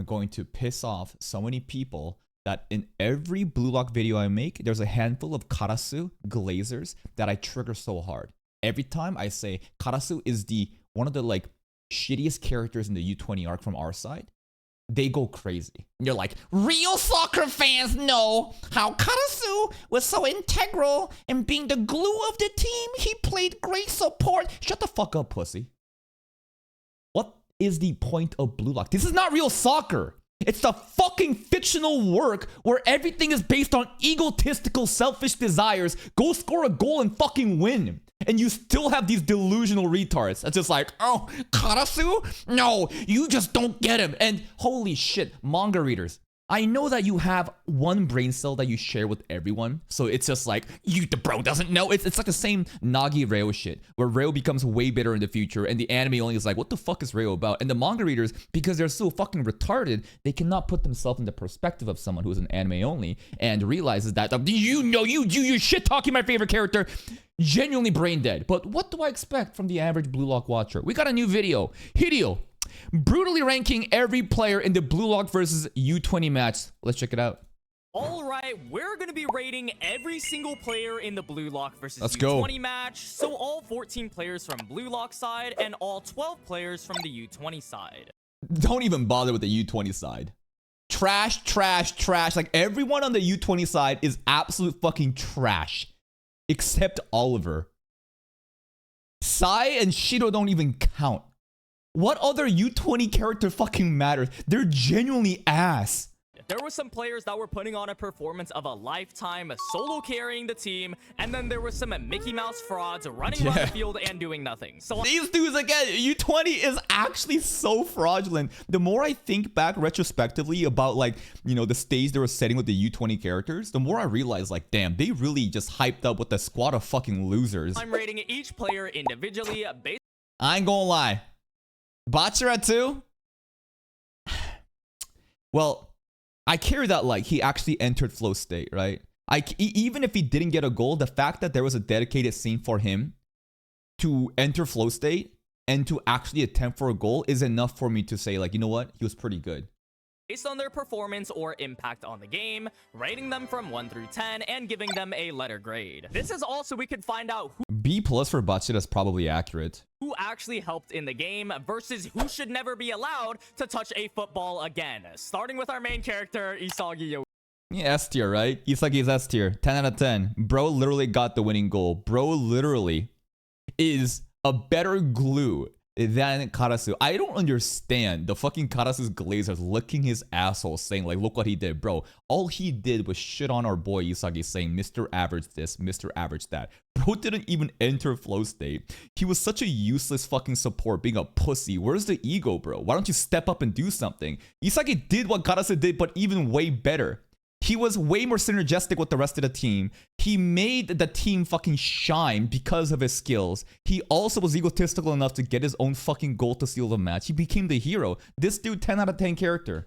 I'm going to piss off so many people that in every Blue Lock video I make, there's a handful of Karasu glazers that I trigger so hard. Every time I say Karasu is one of the like shittiest characters in the U20 arc from our side, they go crazy. You're like, real soccer fans know how Karasu was so integral in being the glue of the team. He played great support. Shut the fuck up, pussy. What is the point of Blue Lock? This is not real soccer. It's the fucking fictional work where everything is based on egotistical, selfish desires. Go score a goal and fucking win. And you still have these delusional retards. It's just like, oh, Karasu? No, you just don't get him. And holy shit, manga readers. I know that you have one brain cell that you share with everyone. So it's just like, the bro doesn't know. It's like the same Nagi Reo shit, where Reo becomes way better in the future, and the anime only is like, what the fuck is Reo about? And the manga readers, because they're so fucking retarded, they cannot put themselves in the perspective of someone who's an anime only, and realizes that, you shit talking my favorite character, genuinely brain dead. But what do I expect from the average Blue Lock watcher? We got a new video. Hiryo brutally ranking every player in the Blue Lock versus U20 match. Let's check it out. All right, we're going to be rating every single player in the Blue Lock versus Let's U20 go. match. So all 14 players from Blue Lock side and all 12 players from the U20 side. Don't even bother with the U20 side. Trash, trash, trash. Like everyone on the U20 side is absolute fucking trash. Except Oliver. Sai and Shido don't even count. What other U20 character fucking matters? They're genuinely ass. There were some players that were putting on a performance of a lifetime, solo carrying the team, and then there were some Mickey Mouse frauds running around the field and doing nothing. So these dudes, again, U20 is actually so fraudulent. The more I think back retrospectively about, like, you know, the stage they were setting with the U20 characters, the more I realize, like, damn, they really just hyped up with a squad of fucking losers. I'm rating each player individually based. I ain't gonna lie. Bachira too? Well, I care that like he actually entered flow state, right? Even if he didn't get a goal, the fact that there was a dedicated scene for him to enter flow state and to actually attempt for a goal is enough for me to say, like, you know what? He was pretty good. Based on their performance or impact on the game, rating them from 1 through 10 and giving them a letter grade. This is also we could find out B+ for Bachira is probably accurate. who actually helped in the game versus who should never be allowed to touch a football again. Starting with our main character, Isagi. Yeah, S tier, right? Isagi's S tier. 10 out of 10. Bro literally got the winning goal. Bro literally is a better glue than Karasu. I don't understand the fucking Karasu's glazers licking his asshole saying, like, look what he did. Bro, all he did was shit on our boy Isagi saying, Mr. Average this, Mr. Average that. Bro didn't even enter flow state. He was such a useless fucking support, being a pussy. Where's the ego, bro? Why don't you step up and do something? Isagi did what Karasu did, but even way better. He was way more synergistic with the rest of the team. He made the team fucking shine because of his skills. He also was egotistical enough to get his own fucking goal to seal the match. He became the hero. This dude, 10 out of 10 character.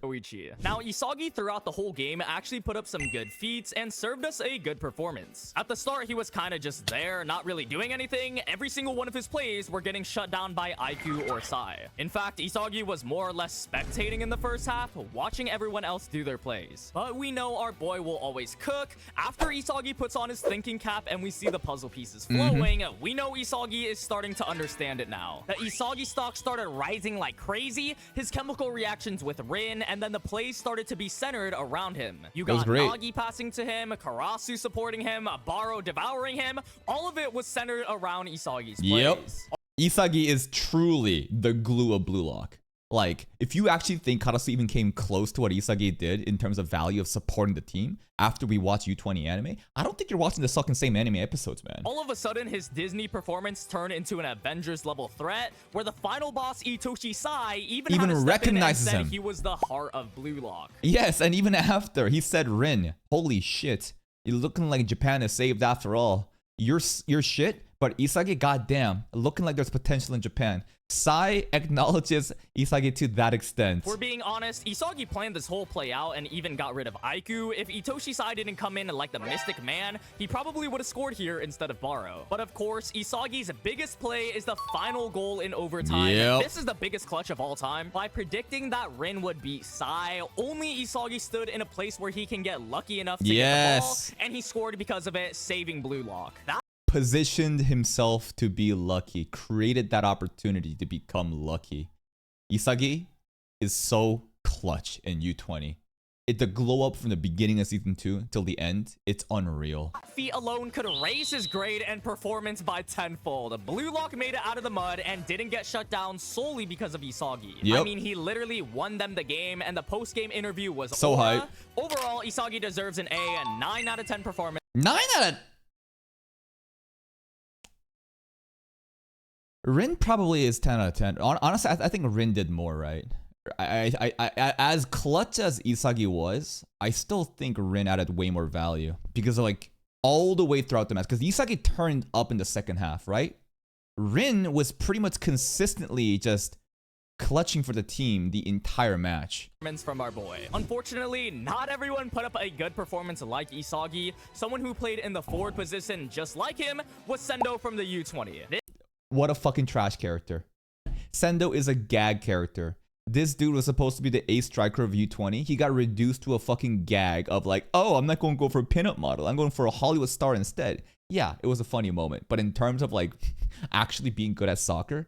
Now, Isagi throughout the whole game actually put up some good feats and served us a good performance. At the start, he was kind of just there, not really doing anything. Every single one of his plays were getting shut down by IQ or Sai. In fact, Isagi was more or less spectating in the first half, watching everyone else do their plays. But we know our boy will always cook. After Isagi puts on his thinking cap and we see the puzzle pieces flowing, we know Isagi is starting to understand it now. The Isagi stock started rising like crazy, his chemical reactions with Rin, and then the plays started to be centered around him. You got Nagi passing to him, Karasu supporting him, Baro devouring him. All of it was centered around Isagi's plays. Isagi is truly the glue of Blue Lock. Like, if you actually think Karasu even came close to what Isagi did in terms of value of supporting the team after we watch U20 anime, I don't think you're watching the fucking same anime episodes, man. All of a sudden, his Disney performance turned into an Avengers level threat where the final boss Itoshi Sai even recognizes him. He was the heart of Blue Lock. Yes, and even after he said Rin, holy shit, you're looking like Japan is saved after all. You're shit, but Isagi, goddamn, looking like there's potential in Japan. Sai acknowledges Isagi to that extent. If we're being honest, Isagi planned this whole play out and even got rid of Aiku. If Itoshi Sai didn't come in like the Mystic Man, he probably would have scored here instead of Baro. But of course, Isagi's biggest play is the final goal in overtime. Yep. This is the biggest clutch of all time. By predicting that Rin would beat Sai, only Isagi stood in a place where he can get lucky enough to get the ball, and he scored because of it, saving Blue Lock. That Positioned himself to be lucky, created that opportunity to become lucky. Isagi is so clutch in U20. The glow up from the beginning of season 2 till the end, it's unreal. feat alone could raise his grade and performance by tenfold. Blue Lock made it out of the mud and didn't get shut down solely because of Isagi. Yep. I mean, he literally won them the game, and the post-game interview was so hype. Overall, Isagi deserves an A, and 9 out of 10 performance. 9 out of... Rin probably is 10 out of 10. Honestly, I think Rin did more, right? I as clutch as Isagi was, I still think Rin added way more value because of, like, all the way throughout the match. Because Isagi turned up in the second half, right? Rin was pretty much consistently just clutching for the team the entire match. From our boy. Unfortunately, not everyone put up a good performance like Isagi. Someone who played in the forward position just like him was Sendo from the U20. What a fucking trash character. Sendo is a gag character. This dude was supposed to be the ace striker of U20. He got reduced to a fucking gag of like, oh, I'm not going to go for a pinup model. I'm going for a Hollywood star instead. Yeah, it was a funny moment. But in terms of like actually being good at soccer,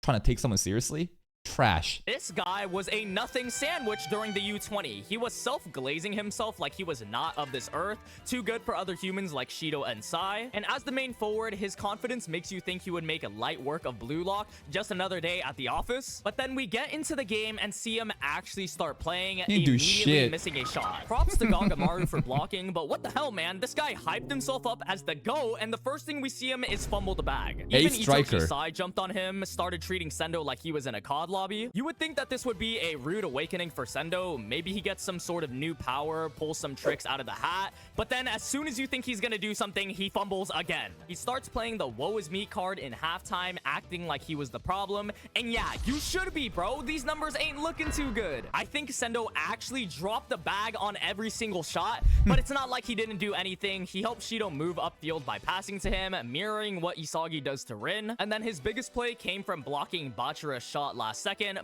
trying to take someone seriously, trash. This guy was a nothing sandwich during the U20. He was self-glazing himself like he was not of this earth, too good for other humans like Shido and Sai. And as the main forward, his confidence makes you think he would make a light work of Blue Lock, just another day at the office. But then we get into the game and see him actually start playing, immediately missing a shot. Props to Gagamaru for blocking, but what the hell, man? This guy hyped himself up as the GOAT, and the first thing we see him is fumble the bag. Even Itoshi Sai jumped on him, started treating Sendo like he was in a COD lobby. You would think that this would be a rude awakening for Sendo. Maybe he gets some sort of new power, pulls some tricks out of the hat, but then as soon as you think he's gonna do something, he fumbles again. He starts playing the woe is me card in halftime, acting like he was the problem, and yeah, you should be, bro. These numbers ain't looking too good. I think Sendo actually dropped the bag on every single shot, but it's not like he didn't do anything. He helped Shido move upfield by passing to him, mirroring what Isagi does to Rin, and then his biggest play came from blocking Bachira's shot last second.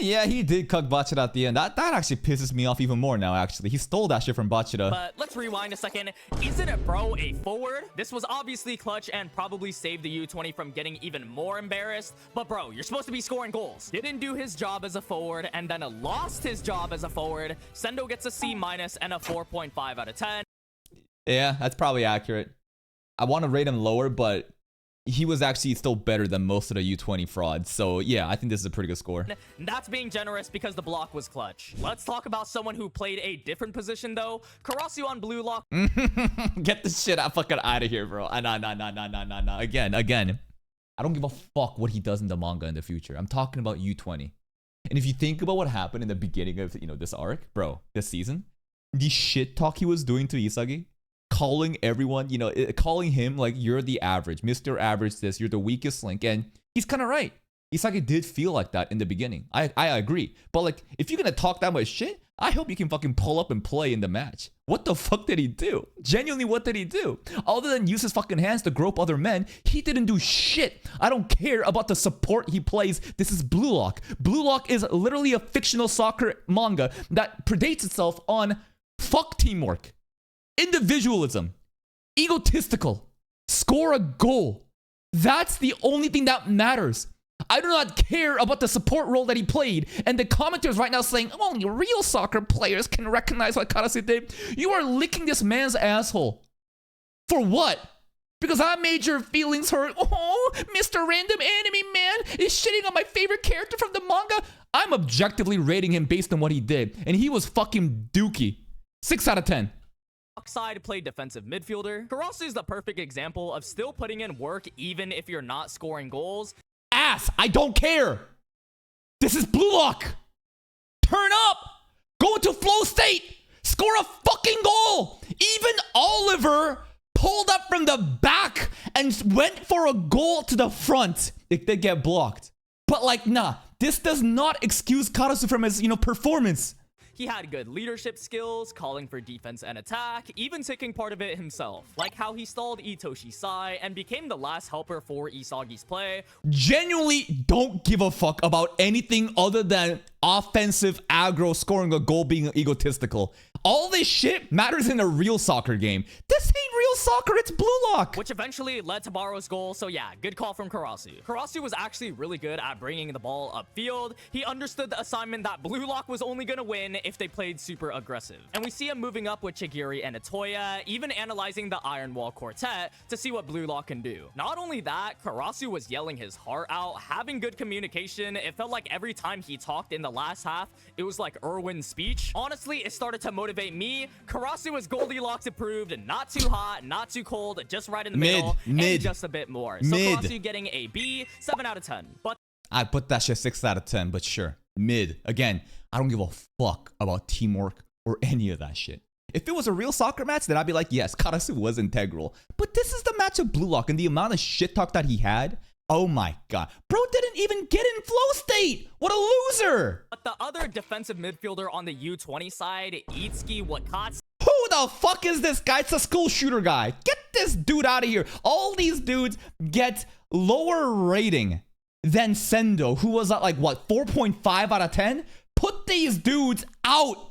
Yeah, he did cuck Bachira at the end. That actually pisses me off even more now, actually. He stole that shit from Bachira. But let's rewind a second. Isn't it, bro, a forward? This was obviously clutch and probably saved the U20 from getting even more embarrassed. But bro, you're supposed to be scoring goals. Didn't do his job as a forward and then lost his job as a forward. Sendo gets a C- and a 4.5 out of 10. Yeah, that's probably accurate. I want to rate him lower, but he was actually still better than most of the U20 frauds. So yeah, I think this is a pretty good score. That's being generous because the block was clutch. Let's talk about someone who played a different position though. Karasu on Blue Lock. Get the shit fucking out of here, bro. Nah. Again. I don't give a fuck what he does in the manga in the future. I'm talking about U20. And if you think about what happened in the beginning of, this arc, bro, this season, the shit talk he was doing to Isagi, calling everyone, calling him like, you're the average, Mr. Average this, you're the weakest link. And he's kind of right. Isagi did feel like that in the beginning. I agree. But like, if you're going to talk that much shit, I hope you can fucking pull up and play in the match. What the fuck did he do? Genuinely, what did he do? Other than use his fucking hands to grope other men, he didn't do shit. I don't care about the support he plays. This is Blue Lock. Blue Lock is literally a fictional soccer manga that predates itself on fuck teamwork, individualism, egotistical, score a goal. That's the only thing that matters. I do not care about the support role that he played. And the commenters right now saying, only real soccer players can recognize what Karasu did. You are licking this man's asshole. For what? Because I made your feelings hurt. Oh, Mr. Random Enemy Man is shitting on my favorite character from the manga. I'm objectively rating him based on what he did. And he was fucking dookie. 6 out of 10. Side played defensive midfielder. Karasu is the perfect example of still putting in work even if you're not scoring goals. Ass, I don't care. This is Blue Lock. Turn up. Go into flow state. Score a fucking goal. Even Oliver pulled up from the back and went for a goal to the front. It did get blocked. But like, nah, this does not excuse Karasu from his, performance. He had good leadership skills, calling for defense and attack, even taking part of it himself, like how he stalled Itoshi Sai and became the last helper for Isagi's play. Genuinely don't give a fuck about anything other than offensive aggro, scoring a goal, being egotistical. All this shit matters in a real soccer game. This ain't real soccer, it's Blue Lock. Which eventually led to Baro's goal, so yeah, good call from Karasu. Karasu was actually really good at bringing the ball upfield. He understood the assignment that Blue Lock was only gonna win if they played super aggressive. And we see him moving up with Chigiri and Atoya, even analyzing the Iron Wall quartet to see what Blue Lock can do. Not only that, Karasu was yelling his heart out, having good communication. It felt like every time he talked in the last half, it was like Irwin's speech. Honestly, it started to motivate me. Karasu is Goldilocks approved, not too hot, not too cold, just right in the middle, and just a bit more. So Karasu getting a B, 7 out of 10. But I'd put that shit 6 out of 10, but sure. Mid. Again, I don't give a fuck about teamwork or any of that shit. If it was a real soccer match, then I'd be like, yes, Karasu was integral. But this is the match of Blue Lock, and the amount of shit talk that he had, oh my god. Bro didn't even get in flow state. What a loser. But the other defensive midfielder on the U20 side, Itsuki Wakatsuki. Who the fuck is this guy? It's a school shooter guy. Get this dude out of here. All these dudes get lower rating than Sendo, who was at like, what, 4.5 out of 10? Put these dudes out.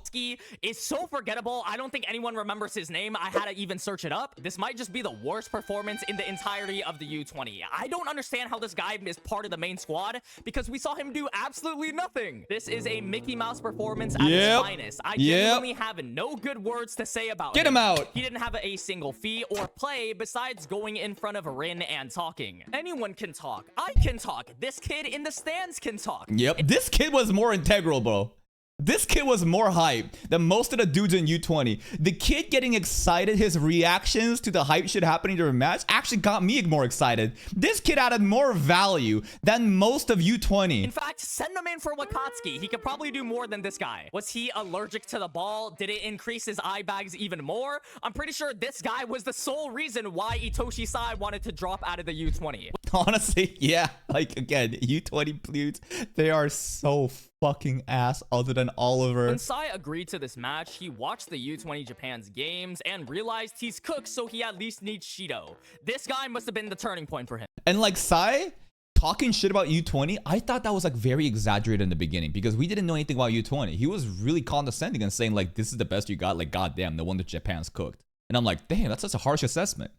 Is so forgettable. I don't think anyone remembers his name. I had to even search it up. This might just be the worst performance in the entirety of the U20. I don't understand how this guy is part of the main squad because we saw him do absolutely nothing. This is a Mickey Mouse performance at its finest. I genuinely have no good words to say about him. Get him out. He didn't have a single feat or play besides going in front of Rin and talking. Anyone can talk. I can talk. This kid in the stands can talk. Yep. This kid was more integral, bro. This kid was more hype than most of the dudes in U20. The kid getting excited, his reactions to the hype shit happening during the match actually got me more excited. This kid added more value than most of U20. In fact, send him in for Wakatsuki. He could probably do more than this guy. Was he allergic to the ball? Did it increase his eye bags even more? I'm pretty sure this guy was the sole reason why Itoshi Sai wanted to drop out of the U20. Honestly, yeah. Like, again, U20 dudes, they are so fucking ass other than Oliver. When Sai agreed to this match, he watched the U20 Japan's games and realized he's cooked, so he at least needs Shido. This guy must have been the turning point for him. And like Sai talking shit about U20, I thought that was like very exaggerated in the beginning because we didn't know anything about U20. He was really condescending and saying like, this is the best you got, like goddamn, no wonder Japan's cooked. And I'm like, damn, that's such a harsh assessment.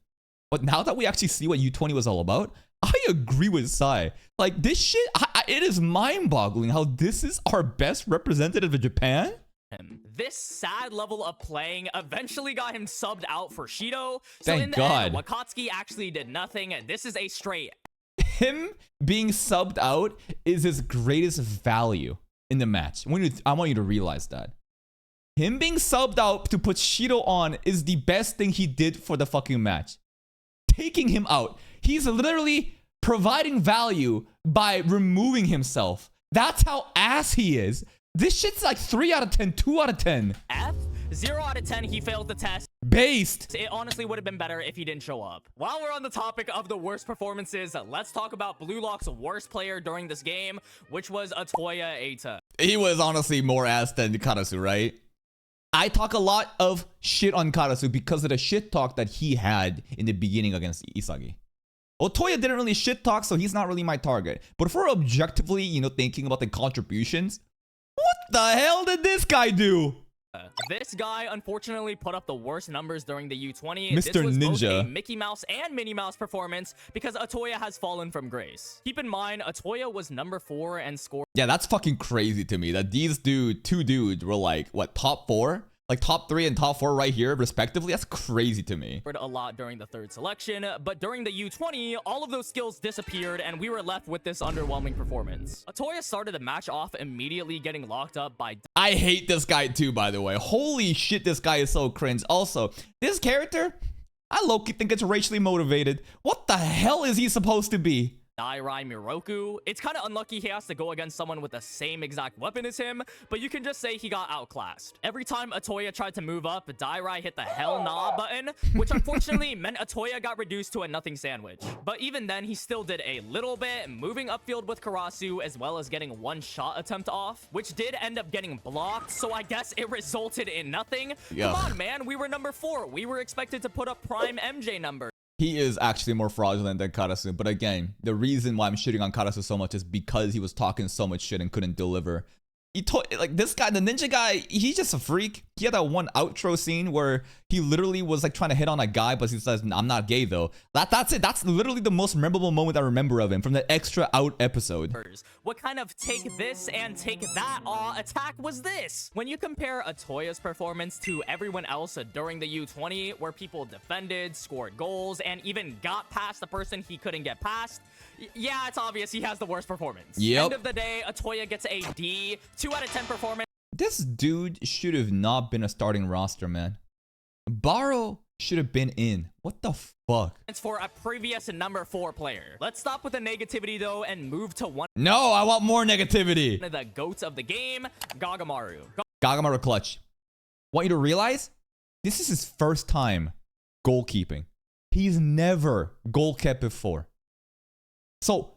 But now that we actually see what U20 was all about, I agree with Sai. Like, this shit, it is mind-boggling how this is our best representative of Japan. This sad level of playing eventually got him subbed out for Shido. So Thank in the God. end, Wakatsuki actually did nothing. This is a straight. Him being subbed out is his greatest value in the match. I want you to realize that. Him being subbed out to put Shido on is the best thing he did for the fucking match. Taking him out. He's literally providing value by removing himself. That's how ass he is. This shit's like 3 out of 10, 2 out of 10. F? 0 out of 10, he failed the test. Based. It honestly would have been better if he didn't show up. While we're on the topic of the worst performances, let's talk about Blue Lock's worst player during this game, which was Atoya Eita. He was honestly more ass than Karasu, right? I talk a lot of shit on Karasu because of the shit talk that he had in the beginning against Isagi. Otoya didn't really shit talk, so he's not really my target. But if we're objectively, thinking about the contributions, what the hell did this guy do? This guy unfortunately put up the worst numbers during the U20. Mr. This was Ninja. both a Mickey Mouse and Minnie Mouse performance because Atoya has fallen from grace. Keep in mind, Atoya was number 4 and scored. Yeah, that's fucking crazy to me that these two dudes were like, what, top 4? Like top 3 and top 4 right here, respectively. That's crazy to me. A lot during the 3rd selection, but during the U20, all of those skills disappeared and we were left with this underwhelming performance. Atoya started the match off immediately getting locked up by... I hate this guy too, by the way. Holy shit, this guy is so cringe. Also, this character, I low-key think it's racially motivated. What the hell is he supposed to be? Dairai Miroku. It's kind of unlucky he has to go against someone with the same exact weapon as him, but you can just say he got outclassed. Every time Atoya tried to move up, Dairai hit the hell nah button, which unfortunately meant Atoya got reduced to a nothing sandwich. But even then, he still did a little bit, moving upfield with Karasu, as well as getting one shot attempt off, which did end up getting blocked, so I guess it resulted in nothing. Yeah. Come on, man, we were number 4. We were expected to put up prime MJ numbers. He is actually more fraudulent than Karasu. But again, the reason why I'm shitting on Karasu so much is because he was talking so much shit and couldn't deliver. He told, like, this guy, the ninja guy, he's just a freak. He had that one outro scene where he literally was like trying to hit on a guy, but he says, I'm not gay though. That's it. That's literally the most memorable moment I remember of him from the extra out episode. What kind of take this and take that attack was this? When you compare Atoya's performance to everyone else during the U20, where people defended, scored goals, and even got past the person he couldn't get past, yeah, it's obvious he has the worst performance. Yep. End of the day, Atoya gets a D, 2 out of 10 performance. This dude should have not been a starting roster, man. Baro should have been in. What the fuck? It's for a previous number 4 player. Let's stop with the negativity though and move to one No, I want more negativity. of the goats of the game, Gagamaru. Gagamaru clutch. Want you to realize this is his first time goalkeeping. He's never goal kept before. So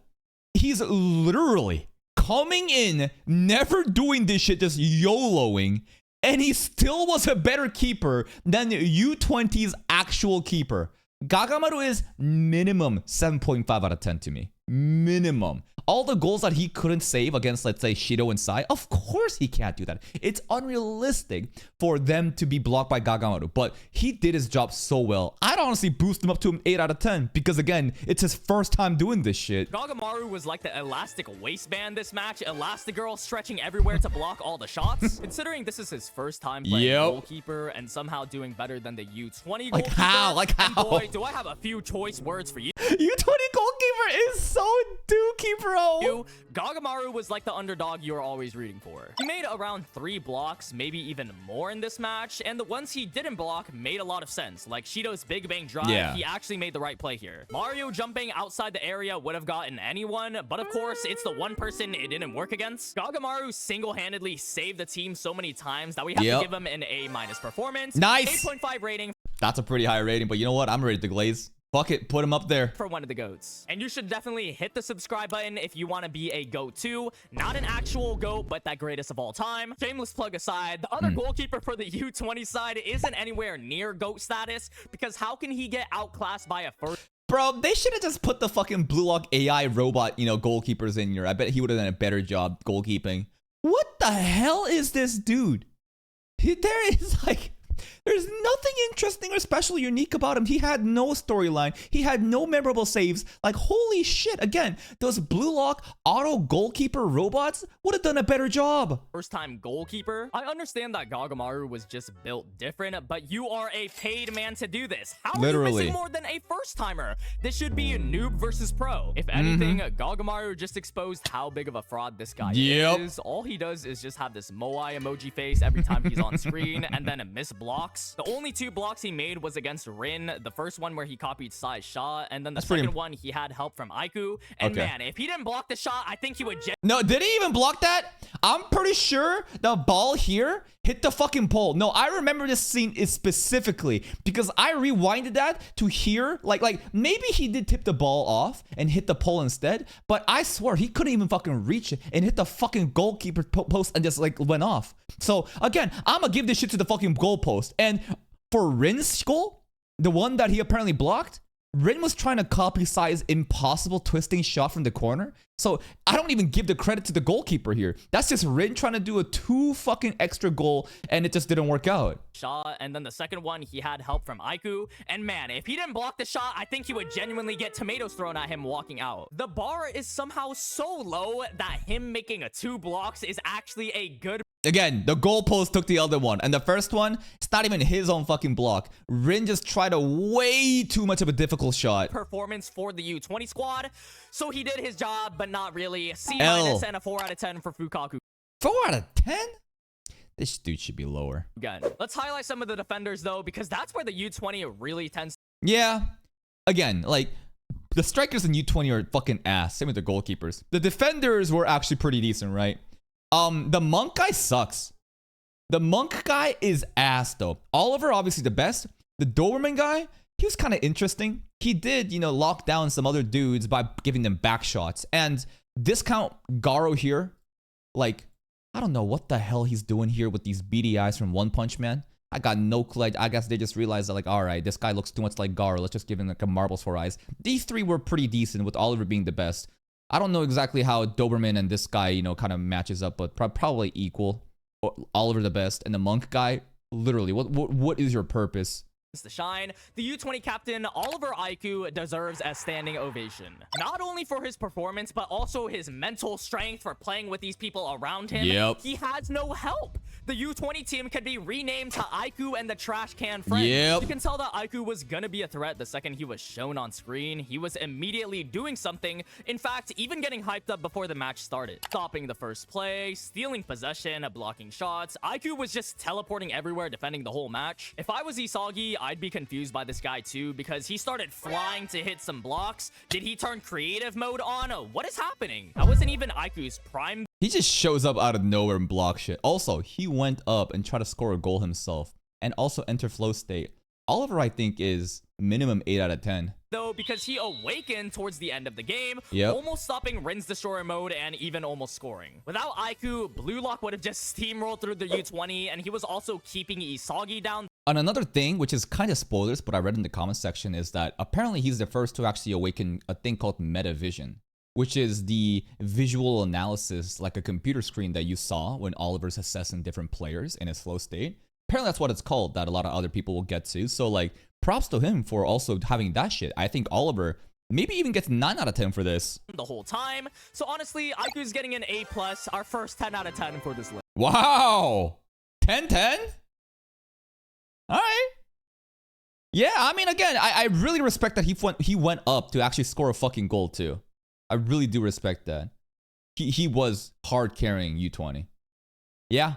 he's literally coming in, never doing this shit, just YOLOing, and he still was a better keeper than U20's actual keeper. Gagamaru is minimum 7.5 out of 10 to me. Minimum. All the goals that he couldn't save against, let's say, Shido and Sai, of course he can't do that. It's unrealistic for them to be blocked by Gagamaru, but he did his job so well. I'd honestly boost him up to an 8 out of 10 because, again, it's his first time doing this shit. Gagamaru was like the elastic waistband this match, Elastigirl stretching everywhere to block all the shots. Considering this is his first time playing goalkeeper and somehow doing better than the U20 goalkeeper. Like how? Like how? And boy, do I have a few choice words for you. U20 goalkeeper is so dookie, bro. Gagamaru was like the underdog you were always rooting for. He made around 3 blocks, maybe even more in this match, and the ones he didn't block made a lot of sense. Like Shido's Big Bang Drive, he actually made the right play here. Mario jumping outside the area would have gotten anyone, but of course, it's the one person it didn't work against. Gagamaru single-handedly saved the team so many times that we have to give him an A- performance. Nice! 8.5 rating. That's a pretty high rating, but you know what? I'm ready to glaze. Fuck it, put him up there. For one of the GOATs. And you should definitely hit the subscribe button if you want to be a GOAT too. Not an actual GOAT, but that greatest of all time. Shameless plug aside, the other goalkeeper for the U20 side isn't anywhere near GOAT status, because how can he get outclassed by a first... Bro, they should have just put the fucking Blue Lock AI robot, goalkeepers in here. I bet he would have done a better job goalkeeping. What the hell is this dude? There is like... There's nothing interesting or special unique about him. He had no storyline. He had no memorable saves. Like, holy shit. Again, those Blue Lock auto goalkeeper robots would have done a better job. First-time goalkeeper. I understand that Gagamaru was just built different, but you are a paid man to do this. How are you missing more than a first-timer? This should be a noob versus pro. If anything, Gagamaru just exposed how big of a fraud this guy is. All he does is just have this Moai emoji face every time he's on screen, and then a miss blocks. The only 2 blocks he made was against Rin. The first one where he copied Sai's shot, and then the second one he had help from Aiku. And man, if he didn't block the shot, I think he would... No, did he even block that? I'm pretty sure the ball here hit the fucking pole. No, I remember this scene is specifically because I rewinded that to hear, like maybe he did tip the ball off and hit the pole instead, but I swear he couldn't even fucking reach it and hit the fucking goalkeeper post and just like went off. So again, I'm gonna give this shit to the fucking goal post. And for Rin's goal, the one that he apparently blocked, Rin was trying to copy Sai's impossible twisting shot from the corner. So I don't even give the credit to the goalkeeper here. That's just Rin trying to do a 2 fucking extra goal, and it just didn't work out. Shot, and then the second one, he had help from Aiku. And man, if he didn't block the shot, I think he would genuinely get tomatoes thrown at him walking out. The bar is somehow so low that him making a 2 blocks is actually a good... Again, the goalpost took the other one. And the first one, it's not even his own fucking block. Rin just tried a way too much of a difficult shot. Performance for the U20 squad. So he did his job, but not really. C- and a 4 out of 10 for Fukaku. 4 out of 10? This dude should be lower. Again, let's highlight some of the defenders, though, because that's where the U20 really tends... Yeah. Again, like... The strikers in U20 are fucking ass. Same with the goalkeepers. The defenders were actually pretty decent, right? The monk guy sucks. The monk guy is ass though. Oliver, obviously the best. The Doberman guy, he was kind of interesting. He did, you know, lock down some other dudes by giving them back shots. And discount Garo here. Like, I don't know what the hell he's doing here with these beady eyes from One Punch Man. I got no clue. I guess they just realized that, like, all right, this guy looks too much like Garo. Let's just give him like a marbles for eyes. These three were pretty decent, with Oliver being the best. I don't know exactly how Doberman and this guy, you know, kind of matches up, but probably equal. Oliver the best, and the monk guy, literally, what is your purpose? To shine, the U20 captain Oliver Aiku deserves a standing ovation. Not only for his performance, but also his mental strength for playing with these people around him. Yep. He has no help. The U20 team could be renamed to Aiku and the Trash Can Friends. Yep. You can tell that Aiku was gonna be a threat the second he was shown on screen. He was immediately doing something. In fact, even getting hyped up before the match started. Stopping the first play, stealing possession, blocking shots. Aiku was just teleporting everywhere, defending the whole match. If I was Isagi, I'd be confused by this guy too, because he started flying to hit some blocks. Did he turn creative mode on? What is happening? That wasn't even Aiku's prime. He just shows up out of nowhere and blocks shit. Also, he went up and tried to score a goal himself and also enter flow state. Oliver, I think, is minimum 8 out of 10. Though, because he awakened towards the end of the game, Yep. almost stopping Rin's Destroyer mode and even almost scoring. Without Aiku, Blue Lock would have just steamrolled through the U20, and he was also keeping Isagi down. And another thing, which is kind of spoilers, but I read in the comment section, is that apparently he's the first to actually awaken a thing called metavision, which is the visual analysis, like a computer screen that you saw when Oliver's assessing different players in his flow state. Apparently that's what it's called, that a lot of other people will get to. So, like, props to him for also having that shit. I think Oliver maybe even gets 9 out of 10 for this. The whole time. So honestly, Aiku's getting an A+, our first 10 out of 10 for this list. Wow. 10-10? All right. Yeah, I mean, again, I really respect that he went up to actually score a fucking goal too. I really do respect that. He was hard carrying U20. Yeah.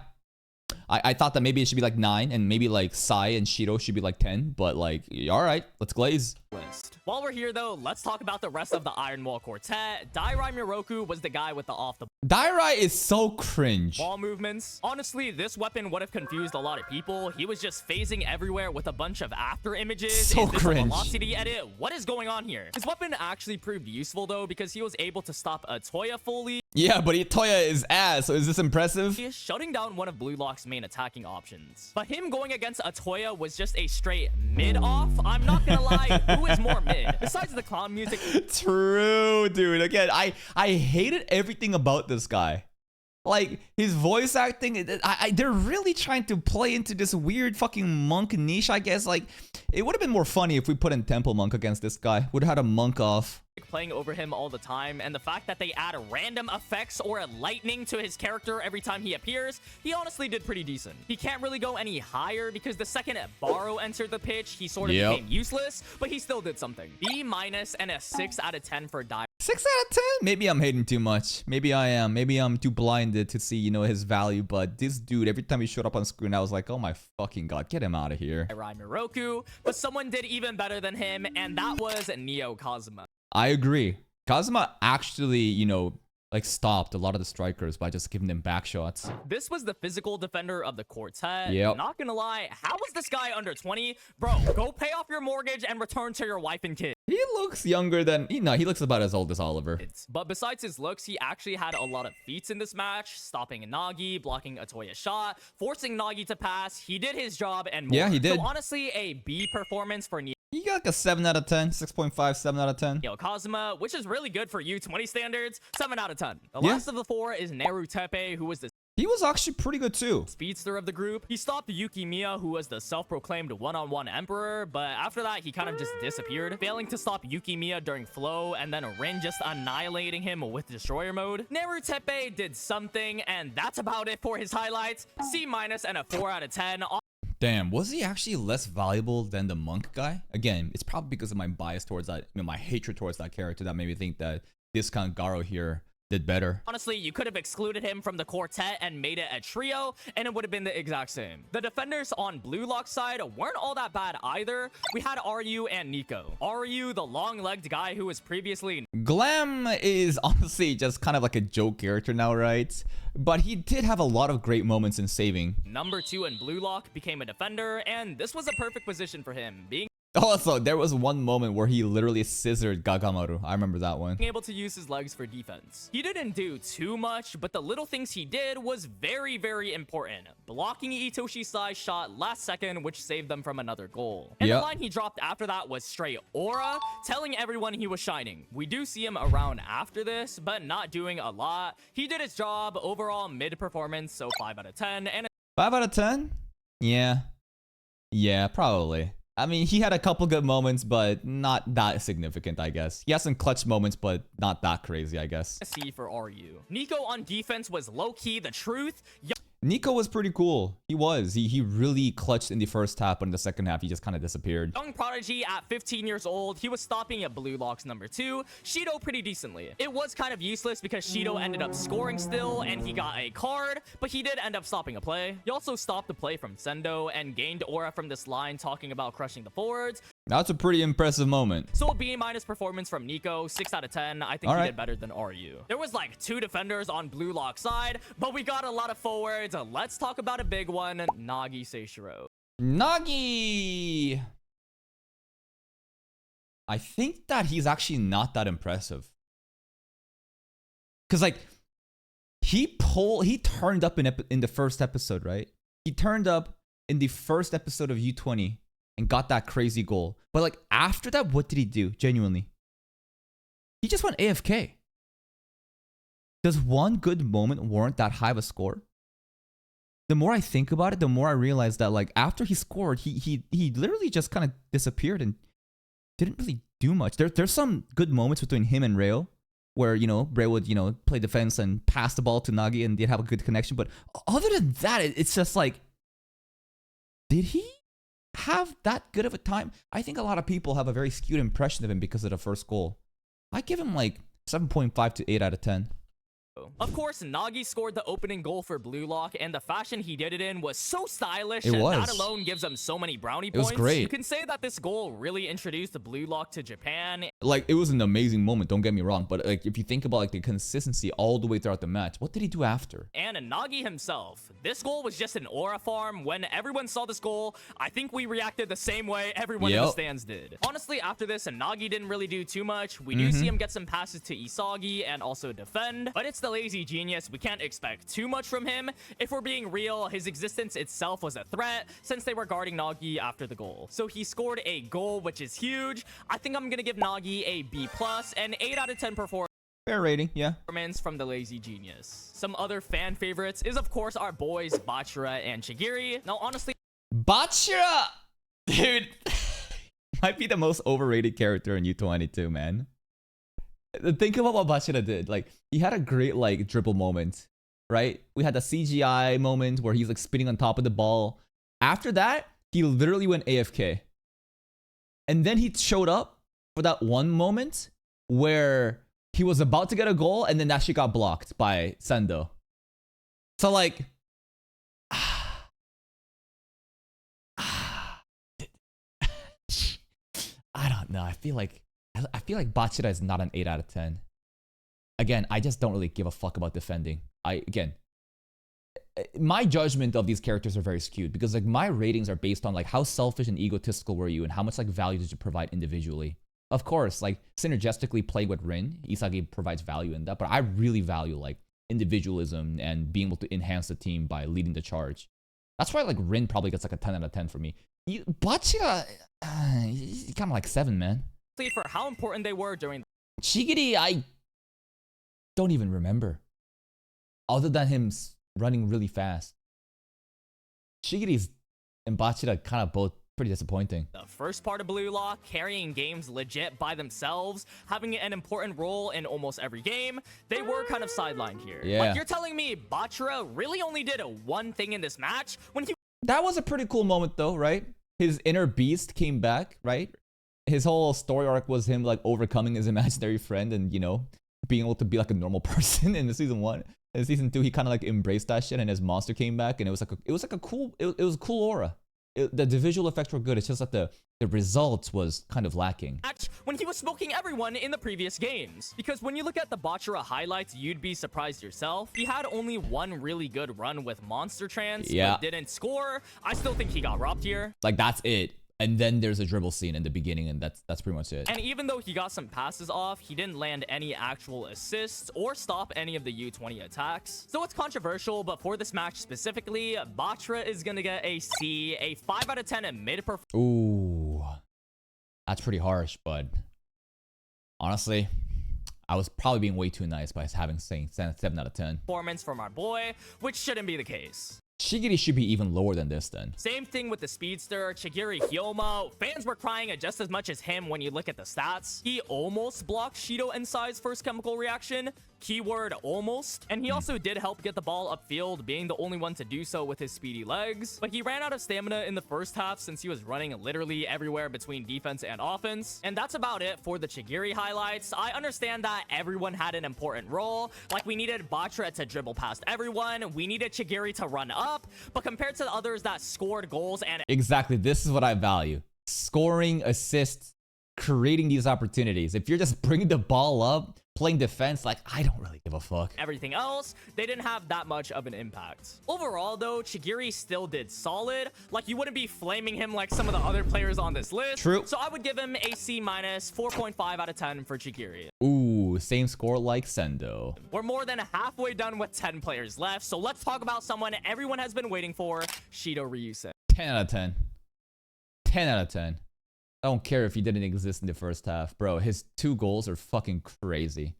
I thought that maybe it should be like 9, and maybe like Sai and Shiro should be like 10, but like, all right, let's glaze. List. While we're here though, let's talk about the rest of the Iron Wall quartet. Dairai Miroku was the guy with the off the Dairai is so cringe. ball movements. Honestly, this weapon would have confused a lot of people. He was just phasing everywhere with a bunch of after images. So Is this cringe. a velocity edit? What is going on here? His weapon actually proved useful though, because he was able to stop a Toya fully. Yeah, but Toya is ass, so is this impressive? He is shutting down one of Blue Lock's main attacking options. But him going against Atoya was just a straight mid-off. I'm not gonna lie, who is more mid? Besides the clown music. True, dude. Again, I hated everything about this guy. Like, his voice acting, they're really trying to play into this weird fucking monk niche, I guess. Like, it would have been more funny if we put in Temple Monk against this guy. Would have had a monk off. Playing over him all the time, and the fact that they add random effects or a lightning to his character every time he appears, he honestly did pretty decent. He can't really go any higher because the second Baro entered the pitch, he sort of became useless, but he still did something. B- and a 6 out of 10 for Dai. 6 out of 10? Maybe I'm hating too much. Maybe I am. Maybe I'm too blinded to see, you know, his value. But this dude, every time he showed up on screen, I was like, oh my fucking god, get him out of here. Dairai Miroku, but someone did even better than him, and that was Neo Kazuma. I agree. Kazuma actually, you know, like stopped a lot of the strikers by just giving them back shots. This was the physical defender of the quartet. Yep. Not gonna lie, how was this guy under 20? Bro, go pay off your mortgage and return to your wife and kid. He looks younger than... No, he looks about as old as Oliver. But besides his looks, he actually had a lot of feats in this match. Stopping Nagi, blocking Atoya's shot, forcing Nagi to pass. He did his job and more. Yeah, he did. So honestly, a B performance for Neo. He got like a 7 out of 10, 6.5, 7 out of 10. Kazuma, which is really good for U20 standards. 7 out of 10. The Yeah. last of the 4 is Neru Tepe, who was the He was actually pretty good too. speedster of the group. He stopped Yuki Miya, who was the self-proclaimed one-on-one emperor, but after that, he kind of just disappeared, failing to stop Yuki Miya during flow, and then Rin just annihilating him with destroyer mode. Neru Tepe did something, and that's about it for his highlights. C- and a 4 out of 10. Damn, was he actually less valuable than the monk guy? Again, it's probably because of my bias towards that, you know, my hatred towards that character that made me think that Discount Garo here did better. Honestly, you could have excluded him from the quartet and made it a trio, and it would have been the exact same. The defenders on Blue Lock's side weren't all that bad either. We had Ryu and Nico. Ryu, the long-legged guy who was previously Glam is honestly just kind of like a joke character now, right? But he did have a lot of great moments in saving. number 2 in Blue Lock, became a defender, and this was a perfect position for him, being Also, there was one moment where he literally scissored Gagamaru. I remember that one. able to use his legs for defense. He didn't do too much, but the little things he did was very, very important. Blocking Itoshi's side shot last second, which saved them from another goal. And the line he dropped after that was straight aura, telling everyone he was shining. We do see him around after this, but not doing a lot. He did his job. Overall, mid performance, so 5 out of 10. And 5 out of 10? Yeah. Yeah, probably. I mean, he had a couple good moments, but not that significant, I guess. He had some clutch moments, but not that crazy, I guess. a C for RU. Nico on defense was low-key the truth. Nico was pretty cool. He was. He really clutched in the first half, but in the second half, he just kind of disappeared. Young prodigy at 15 years old, he was stopping at Blue Lock's number 2, Shido pretty decently. It was kind of useless because Shido ended up scoring still and he got a card, but he did end up stopping a play. He also stopped the play from Sendo and gained aura from this line talking about crushing the forwards. That's a pretty impressive moment. So a B- performance from Nico, 6 out of 10. I think he did better than RU. There was like 2 defenders on Blue Lock's side, but we got a lot of forwards. Let's talk about a big one, Nagi Seishiro. Nagi! I think that he's actually not that impressive. Because, like, he turned up in the first episode, right? He turned up in the first episode of U20 and got that crazy goal. But, like, after that, what did he do? Genuinely. He just went AFK. Does one good moment warrant that high of a score? The more I think about it, the more I realize that, like, after he scored, he literally just kind of disappeared and didn't really do much. There's some good moments between him and Reo, where, you know, Reo would, you know, play defense and pass the ball to Nagi and they'd have a good connection. But other than that, it's just like, did he have that good of a time? I think a lot of people have a very skewed impression of him because of the first goal. I give him like 7.5 to 8 out of 10. Of course, Nagi scored the opening goal for Blue Lock, and the fashion he did it in was so stylish. It was. That alone gives him so many brownie It points. was great. You can say that this goal really introduced the Blue Lock to Japan. Like, it was an amazing moment, don't get me wrong, but like, if you think about like the consistency all the way throughout the match, what did he do after? And Nagi himself. This goal was just an aura farm. When everyone saw this goal, I think we reacted the same way everyone in the stands did. Honestly, after this, Nagi didn't really do too much. We do see him get some passes to Isagi and also defend, but it's the lazy genius. We can't expect too much from him. If we're being real, his existence itself was a threat since they were guarding Nagi after the goal. So he scored a goal, which is huge. I think I'm gonna give Nagi a B+, an 8 out of 10 performance. Fair rating, yeah. From the lazy genius. Some other fan favorites is of course our boys Bachira and Shigiri. Now honestly, Bachira! Dude, might be the most overrated character in U22, man. Think about what Bachira did. Like, he had a great, like, dribble moment, right? We had the CGI moment where he's, like, spinning on top of the ball. After that, he literally went AFK. And then he showed up for that one moment where he was about to get a goal, and then that shit got blocked by Sendo. So, like... I don't know. I feel like Bachira is not an 8 out of 10. Again, I just don't really give a fuck about defending. My judgment of these characters are very skewed because like my ratings are based on like how selfish and egotistical were you and how much like value did you provide individually. Of course, like synergistically playing with Rin, Isagi provides value in that, but I really value like individualism and being able to enhance the team by leading the charge. That's why like Rin probably gets like a 10 out of 10 for me. Bachira, he's kind of like 7, man. for how important they were during Shigiri, I don't even remember. Other than him running really fast. Shigiri's and Bachira kind of both pretty disappointing. the first part of Blue Lock, carrying games legit by themselves, having an important role in almost every game. They were kind of sidelined here. Yeah. Like, you're telling me Bachira really only did one thing in this match when he... That was a pretty cool moment though, right? His inner beast came back, right? His whole story arc was him like overcoming his imaginary friend and, you know, being able to be like a normal person in the season 1. In season 2, he kind of like embraced that shit, and his monster came back, and it was like a cool, it was a cool aura. The visual effects were good. It's just that the results was kind of lacking. When he was smoking everyone in the previous games. Because when you look at the Bachara highlights, you'd be surprised yourself. He had only one really good run with Monster Trance, but didn't score. I still think he got robbed here. Like, that's it. And then there's a dribble scene in the beginning, and that's pretty much it. And even though he got some passes off, he didn't land any actual assists or stop any of the U20 attacks. So it's controversial, but for this match specifically, Bachara is gonna get a C, a 5 out of 10 at mid performance. Ooh, that's pretty harsh, but honestly, I was probably being way too nice by saying 7 out of 10. Performance from our boy, which shouldn't be the case. Shigiri should be even lower than this then. Same thing with the speedster, Chigiri Hyoma. Fans were crying just as much as him when you look at the stats. He almost blocked Shido and Sai's first chemical reaction. Keyword almost. And he also did help get the ball upfield, being the only one to do so with his speedy legs. But he ran out of stamina in the first half since he was running literally everywhere between defense and offense. And that's about it for the Chigiri highlights. I understand that everyone had an important role. Like, we needed Bachara to dribble past everyone. We needed Chigiri to run up. But compared to the others that scored goals and... Exactly. This is what I value. Scoring, assists, creating these opportunities. If you're just bringing the ball up, playing defense, like, I don't really give a fuck. Everything else, they didn't have that much of an impact. Overall, though, Chigiri still did solid. Like, you wouldn't be flaming him like some of the other players on this list. True. So I would give him a C-, 4.5 out of 10 for Chigiri. Ooh, same score like Sendo. We're more than halfway done with 10 players left, so let's talk about someone everyone has been waiting for, Shido Ryusei. 10 out of 10. 10 out of 10. I don't care if he didn't exist in the first half. Bro, his 2 goals are fucking crazy.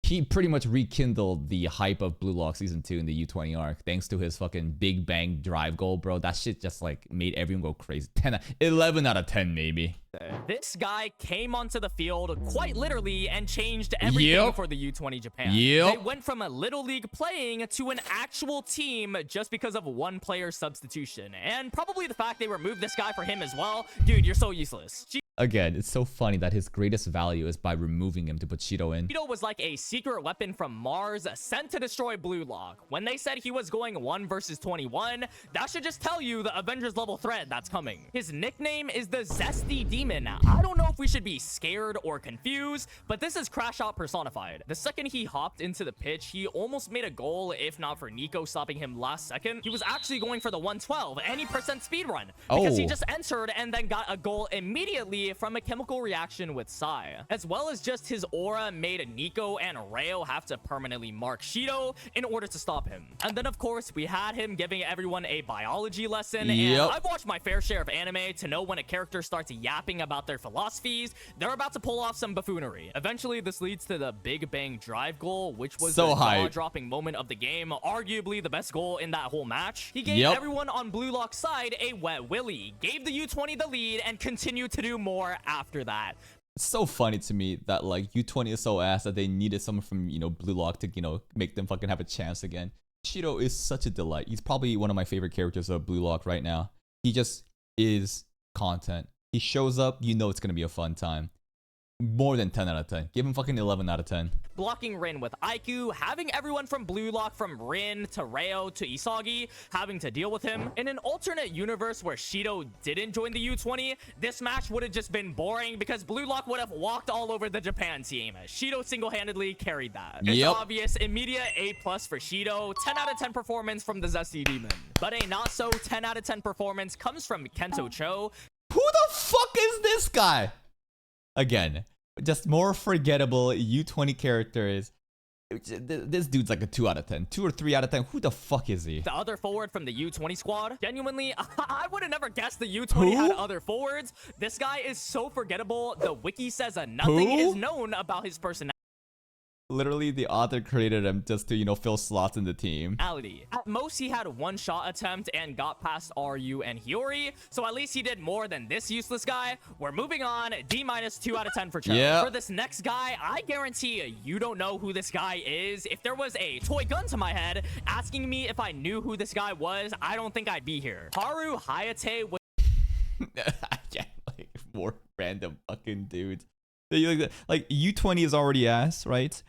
He pretty much rekindled the hype of Blue Lock Season 2 in the U20 arc thanks to his fucking big bang drive goal, bro. That shit just like made everyone go crazy. 11 out of 10 maybe. This guy came onto the field quite literally and changed everything for the U20 Japan. They went from a little league playing to an actual team just because of one player substitution. And probably the fact they removed this guy for him as well. Dude, you're so useless. Again, it's so funny that his greatest value is by removing him to put Shido in. Shido was like a secret weapon from Mars sent to destroy Blue Lock. When they said he was going 1 versus 21, that should just tell you the Avengers level threat that's coming. His nickname is the Zesty Demon. I don't know if we should be scared or confused, but this is Crash Out personified. The second he hopped into the pitch, he almost made a goal if not for Nico stopping him last second. He was actually going for the 112 any percent speed run because he just entered and then got a goal immediately from a chemical reaction with Sai. As well as just his aura made Nico and Reo have to permanently mark Shido in order to stop him. And then of course we had him giving everyone a biology lesson, and I've watched my fair share of anime to know when a character starts yapping about their philosophies, they're about to pull off some buffoonery. Eventually this leads to the Big Bang drive goal, which was the jaw-dropping moment of the game, arguably the best goal in that whole match. He gave everyone on Blue Lock's side a wet willy, gave the U20 the lead, and continued to do more after that. It's so funny to me that like U20 is so ass that they needed someone from, you know, Blue Lock to, you know, make them fucking have a chance again. Shido is such a delight. He's probably one of my favorite characters of Blue Lock right now. He just is content. He shows up, you know it's gonna be a fun time. More than 10 out of 10. Give him fucking 11 out of 10. Blocking Rin with Aiku, having everyone from Blue Lock, from Rin to Reo to Isagi, having to deal with him. In an alternate universe where Shido didn't join the U20, this match would have just been boring because Blue Lock would have walked all over the Japan team. Shido single-handedly carried that. It's obvious, immediate A+ for Shido, 10 out of 10 performance from the Zesty Demon. But a not-so 10 out of 10 performance comes from Kento Cho. Who the fuck is this guy? Again, just more forgettable U20 characters. This dude's like a 2 out of 10. 2 or 3 out of 10. Who the fuck is he? The other forward from the U20 squad. Genuinely, I would have never guessed the U20 had other forwards. This guy is so forgettable. The wiki says nothing is known about his personality. Literally, the author created him just to, you know, fill slots in the team. At most, he had one shot attempt and got past RU and Hiyori, so at least he did more than this useless guy. We're moving on. D- 2 out of 10 for Cho. For this next guy, I guarantee you don't know who this guy is. If there was a toy gun to my head asking me if I knew who this guy was, I don't think I'd be here. Haru Hayate was Yeah, like more random fucking dudes. Like U20 is already ass, right?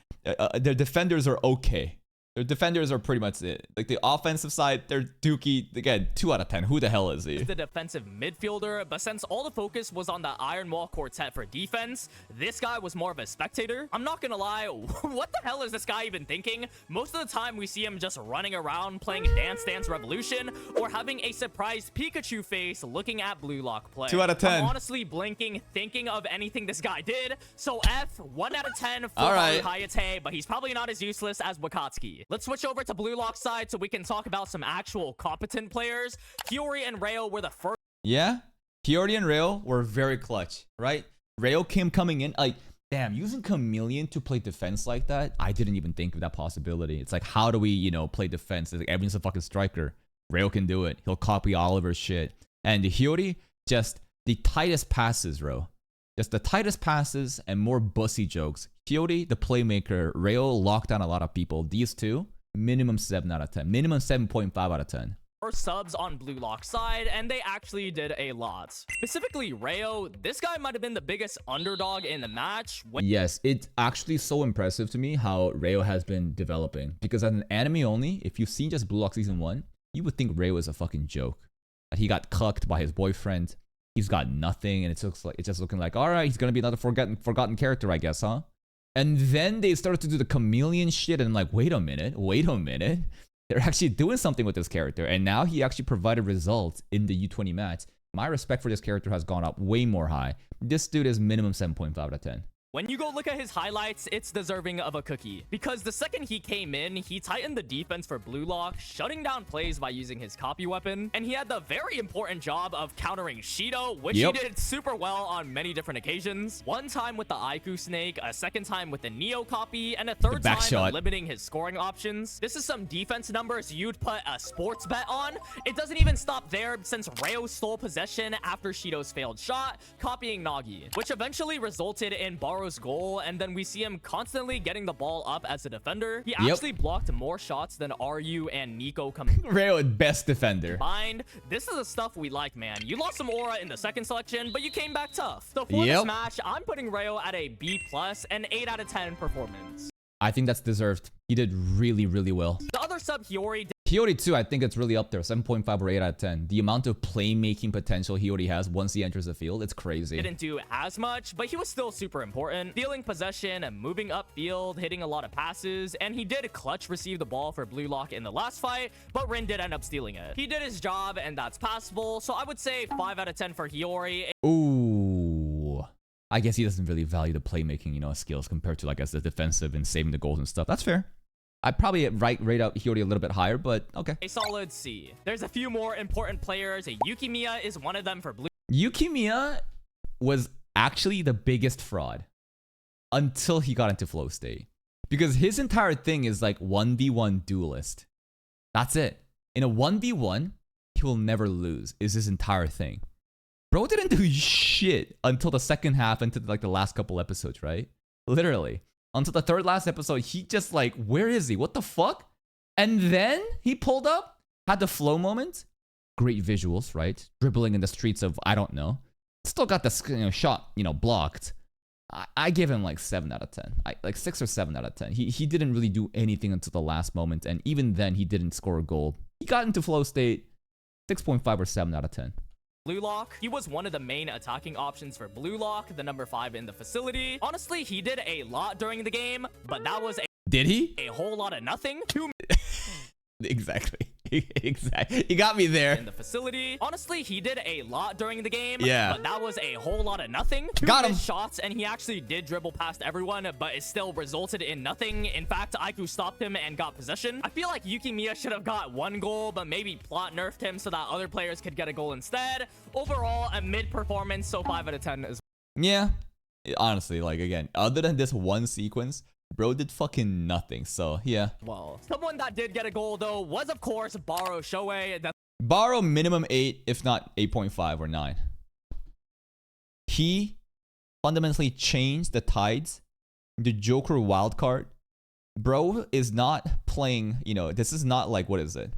Their defenders are okay. Their defenders are pretty much it. Like the offensive side, they're dookie. Again, 2 out of 10. Who the hell is he? The defensive midfielder, but since all the focus was on the Iron Wall Quartet for defense, this guy was more of a spectator. I'm not gonna lie, what the hell is this guy even thinking? Most of the time we see him just running around playing Dance Dance Revolution or having a surprised Pikachu face looking at Blue Lock play. 2 out of 10. I'm honestly blinking, thinking of anything this guy did. So F, 1 out of 10 for All right. Hayate, but he's probably not as useless as Wakatsuki. Let's switch over to Blue Lock's side so we can talk about some actual competent players. Fiori and Rayo were the first. Yeah, Hiryo and Rayo were very clutch, right? Rayo came coming in like, damn, using Chameleon to play defense like that, I didn't even think of that possibility. It's like, how do we, play defense? It's like everyone's a fucking striker. Rayo can do it. He'll copy Oliver's shit. And Hiryo, just the tightest passes, bro. Just the tightest passes and more bussy jokes. Hiryo, the playmaker, Rayo locked down a lot of people. These two, minimum 7 out of 10. Minimum 7.5 out of 10. Subs on Blue Lock's side, and they actually did a lot. Specifically Rayo, this guy might have been the biggest underdog in the match. Yes, it's actually so impressive to me how Rayo has been developing. Because as an anime only, if you've seen just Blue Lock Season 1, you would think Rayo is a fucking joke. That he got cucked by his boyfriend. He's got nothing, and it's just looking like, all right, he's gonna be another forgotten character, I guess, huh? And then they started to do the chameleon shit, and I'm like, wait a minute. They're actually doing something with this character, and now he actually provided results in the U20 match. My respect for this character has gone up way more high. This dude is minimum 7.5 out of 10. When you go look at his highlights, it's deserving of a cookie. Because the second he came in, he tightened the defense for Blue Lock, shutting down plays by using his copy weapon. And he had the very important job of countering Shido, which he did super well on many different occasions. One time with the Aiku Snake, a second time with the Neo copy, and a third time limiting his scoring options. This is some defense numbers you'd put a sports bet on. It doesn't even stop there, since Rayo stole possession after Shido's failed shot, copying Nagi, which eventually resulted in Baro's goal, and then we see him constantly getting the ball up as a defender. He actually blocked more shots than RU and Nico Rayo, best defender. Combined. This is the stuff we like, man. You lost some aura in the second selection, but you came back tough. So for this match, I'm putting Rayo at a B+, an 8 out of 10 performance. I think that's deserved. He did really, really well. The other sub, Hiyori too, I think it's really up there. 7.5 or 8 out of 10. The amount of playmaking potential Hiyori has once he enters the field, it's crazy. Didn't do as much, but he was still super important. Stealing possession and moving upfield, hitting a lot of passes, and he did clutch receive the ball for Blue Lock in the last fight, but Rin did end up stealing it. He did his job, and that's passable, so I would say 5 out of 10 for Hiyori. Ooh. I guess he doesn't really value the playmaking, skills compared to, like, as the defensive and saving the goals and stuff. That's fair. I'd probably rate out Hiyori a little bit higher, but okay. A solid C. There's a few more important players. Yukimiya is one of them for Blue. Yukimiya was actually the biggest fraud until he got into flow state. Because his entire thing is like 1v1 duelist. That's it. In a 1v1, he will never lose, is his entire thing. Bro didn't do shit until the second half, into like the last couple episodes, right? Literally. Until the third last episode, he just like, where is he? What the fuck? And then he pulled up, had the flow moment. Great visuals, right? Dribbling in the streets of, I don't know. Still got the shot, blocked. I give him like 7 out of 10. Like 6 or 7 out of 10. He didn't really do anything until the last moment. And even then, he didn't score a goal. He got into flow state, 6.5 or 7 out of 10. Blue Lock, he was one of the main attacking options for Blue Lock, the number 5 in the facility. Honestly, he did a lot during the game, but that was Did he? A whole lot of nothing. Exactly. Exactly. You got me there. In the facility. Honestly, he did a lot during the game. Yeah. But that was a whole lot of nothing. Got him. Shots, and he actually did dribble past everyone, but it still resulted in nothing. In fact, Aiku stopped him and got possession. I feel like Yukimiya should have got 1 goal, but maybe Plot nerfed him so that other players could get a goal instead. Overall, a mid performance, so 5 out of 10 is. Yeah. Honestly, like, again, other than this one sequence, bro did fucking nothing, so yeah. Well, someone that did get a goal, though, was, of course, Baro Shoei. Baro minimum 8, if not 8.5 or 9. He fundamentally changed the tides. The Joker wildcard. Bro is not playing, this is not like, what is it?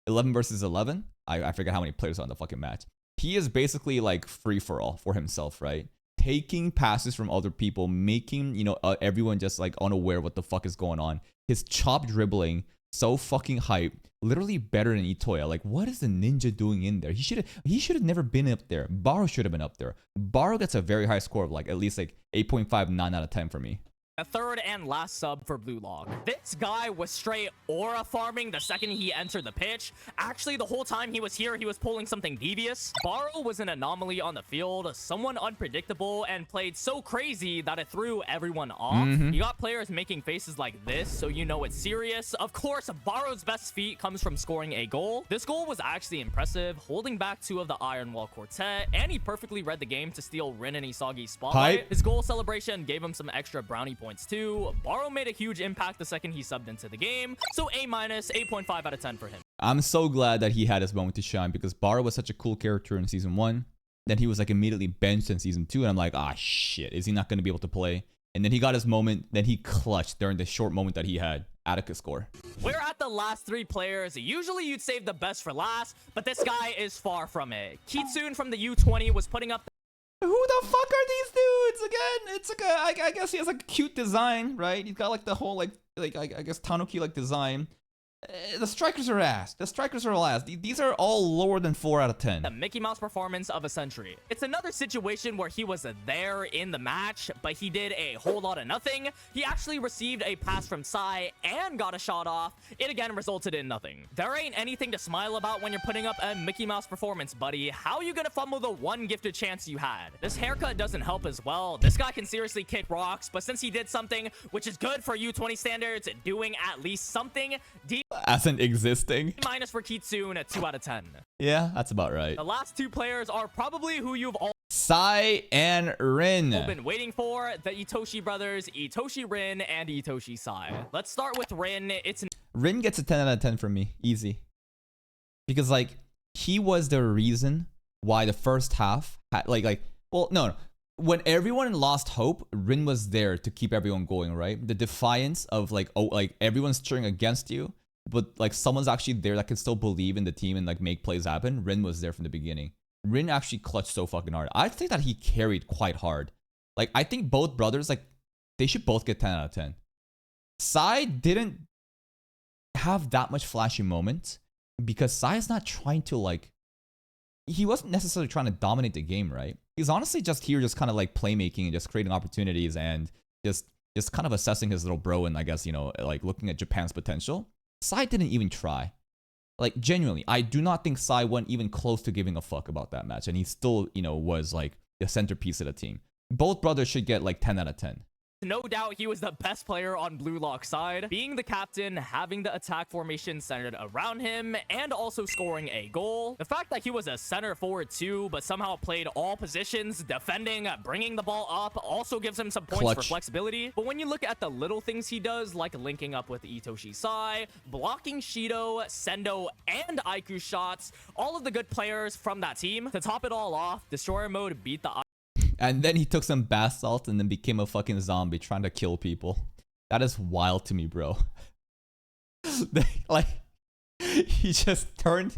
11 versus 11? I forget how many players are on the fucking match. He is basically like free-for-all for himself, right? taking passes from other people, making, you know, everyone just like unaware what the fuck is going on. His chop dribbling, so fucking hype. Literally better than Itoya. Like, what is the ninja doing in there? He should have never been up there. Baro should have been up there. Baro gets a very high score of like at least like 8.5, 9 out of 10 for me. A third and last sub for Blue Lock. This guy was straight aura farming the second he entered the pitch. Actually, the whole time he was here, he was pulling something devious. Baro was an anomaly on the field, someone unpredictable, and played so crazy that it threw everyone off. You got players making faces like this, so you know it's serious. Of course, Baro's best feat comes from scoring a goal. This goal was actually impressive, holding back 2 of the Iron Wall Quartet, and he perfectly read the game to steal Rin and Isagi's spotlight. Hype. His goal celebration gave him some extra brownie points too. Baro made a huge impact the second he subbed into the game, so A-, 8.5 out of 10 for him. I'm so glad that he had his moment to shine because Baro was such a cool character in season 1. Then he was like immediately benched in season 2, and I'm like, ah, shit, is he not going to be able to play? And then he got his moment, then he clutched during the short moment that he had. Attica score. We're at the last 3 players. Usually you'd save the best for last, but this guy is far from it. Kitsune from the U20 was putting up Who the fuck are these dudes again? It's like I guess he has like a cute design, right? He's got like the whole like I guess Tanuki like design. The strikers are ass. The strikers are last. These are all lower than 4 out of 10. the Mickey Mouse performance of a century. It's another situation where he was there in the match, but he did a whole lot of nothing. He actually received a pass from Sai and got a shot off. It again resulted in nothing. There ain't anything to smile about when you're putting up a Mickey Mouse performance, buddy. How are you gonna fumble the one gifted chance you had? This haircut doesn't help as well. This guy can seriously kick rocks, but since he did something, which is good for U20 standards, doing at least something, D- As in existing. minus for Kitsune at 2 out of 10. Yeah, that's about right. The last 2 players are probably who you've all Sai and Rin. been waiting for, the Itoshi brothers, Itoshi Rin and Itoshi Sai. Let's start with Rin. Rin gets a 10 out of 10 from me. Easy. Because like he was the reason why the first half had well, no. When everyone lost hope, Rin was there to keep everyone going, right? The defiance of like, oh, like everyone's cheering against you, but like someone's actually there that can still believe in the team and like make plays happen. Rin was there from the beginning. Rin actually clutched so fucking hard. I think that he carried quite hard. Like, I think both brothers, like, they should both get 10 out of 10. Sai didn't have that much flashy moment because Sai is not trying to like, he wasn't necessarily trying to dominate the game, right? He's honestly just here just kind of like playmaking and just creating opportunities and just kind of assessing his little bro and I guess, you know, like looking at Japan's potential. Sai didn't even try. Like, genuinely, I do not think Sai went even close to giving a fuck about that match. And he still, you know, was like the centerpiece of the team. Both brothers should get like 10 out of 10. No doubt he was the best player on Blue Lock's side, being the captain, having the attack formation centered around him, and also scoring a goal. The fact that he was a center forward too, but somehow played all positions, defending, bringing the ball up, also gives him some points for flexibility. But when you look at the little things he does, like linking up with Itoshi Sai, blocking Shido, Sendo, and Aiku shots, all of the good players from that team, to top it all off, Destroyer Mode beat the and then he took some bath salts and then became a fucking zombie trying to kill people. That is wild to me, bro. Like, he just turned,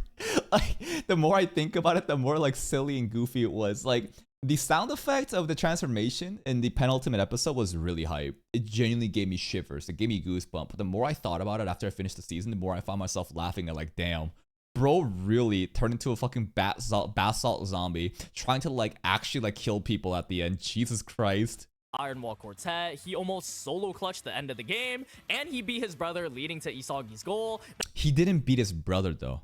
like, the more I think about it, the more like silly and goofy it was. Like, the sound effect of the transformation in the penultimate episode was really hype. It genuinely gave me shivers. It gave me goosebumps. But the more I thought about it after I finished the season, the more I found myself laughing at like, damn. Bro really turned into a fucking bath salt zombie, trying to like actually like kill people at the end. Jesus Christ. Iron Wall Quartet. He almost solo clutched the end of the game, and he beat his brother, leading to Isagi's goal. He didn't beat his brother though.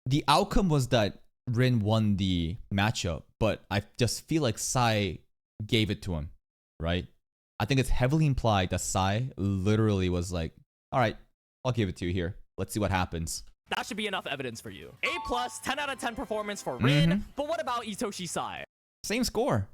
The outcome was that Rin won the matchup, but I just feel like Sai gave it to him, right? I think it's heavily implied that Sai literally was like, all right, I'll give it to you here. Let's see what happens. That should be enough evidence for you. A+, 10 out of 10 performance for Rin, but what about Itoshi Sai? Same score.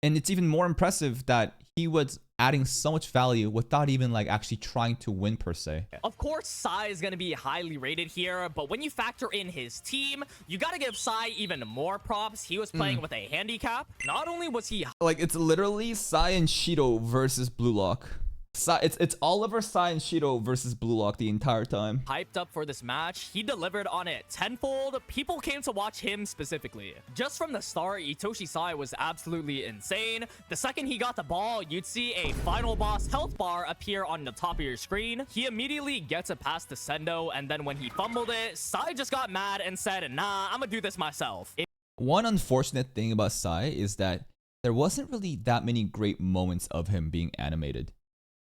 And it's even more impressive that he was adding so much value without even like actually trying to win per se. Of course, Sai is going to be highly rated here, but when you factor in his team, you got to give Sai even more props. He was playing with a handicap. Not only was he like, it's literally Sai and Shido versus Blue Lock. It's Oliver, Sai, and Shido versus Blue Lock the entire time. Hyped up for this match, he delivered on it tenfold. People came to watch him specifically. Just from the start, Itoshi Sai was absolutely insane. The second he got the ball, you'd see a final boss health bar appear on the top of your screen. He immediately gets it past the Sendo, and then when he fumbled it, Sai just got mad and said, nah, I'm gonna do this myself. One unfortunate thing about Sai is that there wasn't really that many great moments of him being animated.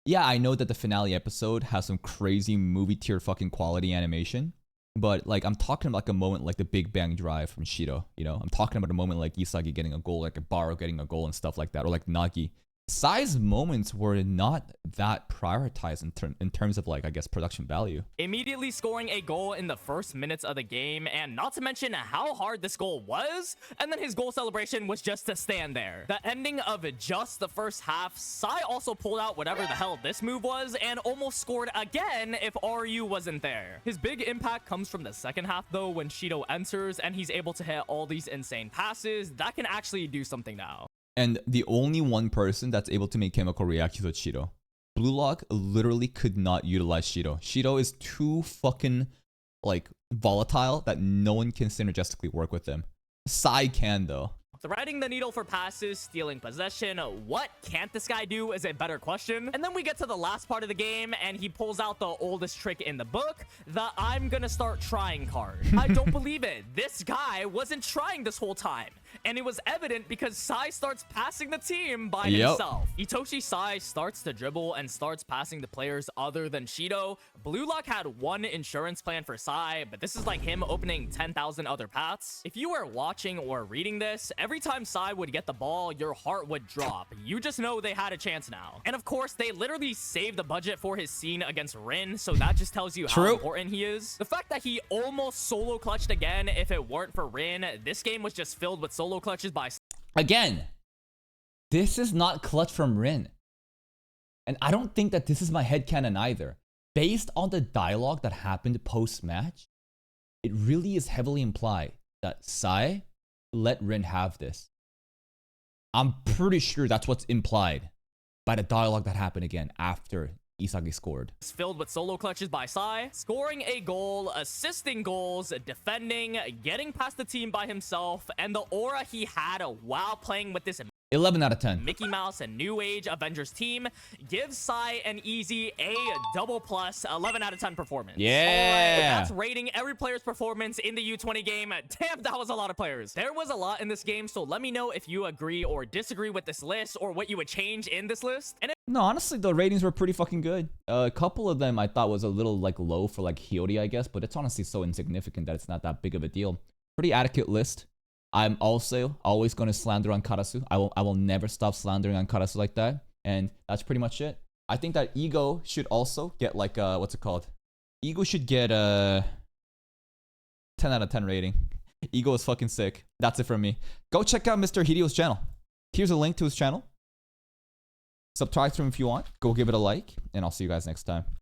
Yeah, I know that the finale episode has some crazy movie tier fucking quality animation, but like I'm talking about like a moment like the Big Bang Drive from Shido, you know? I'm talking about a moment like Isagi getting a goal, like Baro getting a goal and stuff like that, or like Nagi. Sai's moments were not that prioritized in terms of like, I guess, production value. Immediately scoring a goal in the first minutes of the game, and not to mention how hard this goal was, and then his goal celebration was just to stand there. The ending of just the first half, Sai also pulled out whatever the hell this move was and almost scored again if RU wasn't there. His big impact comes from the second half though, when Shido enters and he's able to hit all these insane passes that can actually do something now. And the only one person that's able to make chemical reactions with Shido. Blue Lock literally could not utilize Shido. Shido is too fucking, like, volatile that no one can synergistically work with him. Sai can, though. Threading the needle for passes, stealing possession. What can't this guy do is a better question. And then we get to the last part of the game and he pulls out the oldest trick in the book, the I'm gonna start trying card. I don't believe it. This guy wasn't trying this whole time. And it was evident because Sai starts passing the team by himself. Itoshi Sai starts to dribble and starts passing to players other than Shido. Blue Lock had one insurance plan for Sai, but this is like him opening 10,000 other paths. If you were watching or reading this, every time Sai would get the ball, your heart would drop. You just know they had a chance now. And of course, they literally saved the budget for his scene against Rin, so that just tells you how important he is. The fact that he almost solo clutched again, if it weren't for Rin, this game was just filled with solo clutches by... Again, this is not clutch from Rin. And I don't think that this is my headcanon either. Based on the dialogue that happened post-match, it really is heavily implied that Sai let Rin have this. I'm pretty sure that's what's implied by the dialogue that happened again after Isagi scored. It's filled with solo clutches by Sai, scoring a goal, assisting goals, defending, getting past the team by himself, and the aura he had while playing with this 11 out of 10. Mickey Mouse and New Age Avengers team gives Sai an easy A double plus 11 out of 10 performance. Yeah. Right, that's rating every player's performance in the U20 game. Damn, that was a lot of players. There was a lot in this game, so let me know if you agree or disagree with this list or what you would change in this list. And no, honestly, the ratings were pretty fucking good. A couple of them I thought was a little like low for like Hiryo, I guess, but it's honestly so insignificant that it's not that big of a deal. Pretty adequate list. I'm also always going to slander on Karasu. I will never stop slandering on Karasu like that. And that's pretty much it. I think that Ego should also get like what's it called? Ego should get a 10 out of 10 rating. Ego is fucking sick. That's it from me. Go check out Mr. Hiryo's channel. Here's a link to his channel. Subscribe to him if you want. Go give it a like, and I'll see you guys next time.